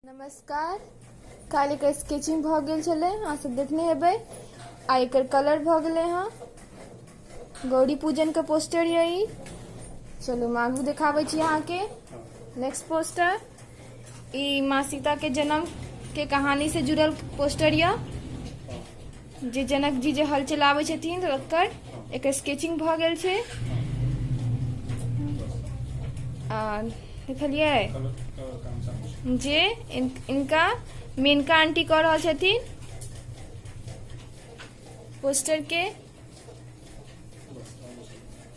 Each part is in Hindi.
नमस्कार। काल एक स्केचिंग भ गेल छले, अहाँ सब देखने हेबै। आ एकर कलर भ गेले हैं। गौरी पूजन के पोस्टर ये ई। चलू हम आगू देखाबै छी अहाँ के। नेक्स्ट पोस्टर ई माँ सीता के जन्म के कहानी से जुड़ल पोस्टर ये। जे जनक जी जे हल चलाबै छथिन ओकर एक स्केचिंग भ गेल छै। आ देखलिए जे इनका मेनका आंटी कर रहल छथिन पोस्टर के।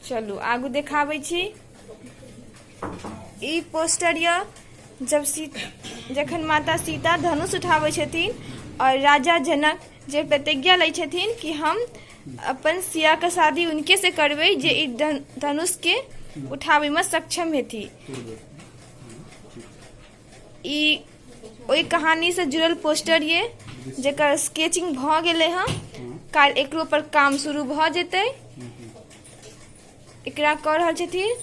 चलू आगू देखाबै छी। ई पोस्टर ये जखन माता सीता धनुष उठाबै छथिन और राजा जनक जे प्रतिज्ञा लै छथिन कि हम अपन सिया के शादी उनके से करबै जे ई धनुष के उठाबै में सक्षम हेथी। ई ओई कहानी से जुड़ल पोस्टर ये जेकर स्केचिंग भ गेले हैं। काल एकरो पर काम शुरू भ जेतै। एकरा कर रहल छथिन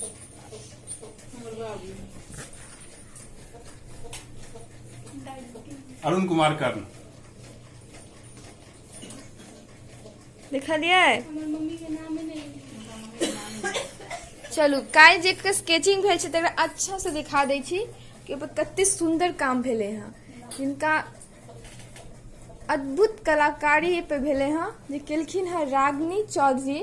अरुण कुमार कर्ण। देखलिए। चलू काल जे स्केचिंग भेल छै तकरा अच्छा से दिखा दै छी कि कते सुंदर काम भेले हैं। जिनका अद्भुत कलाकारी पे भेले हैं जे केलखिन है रागिनी चौधरी।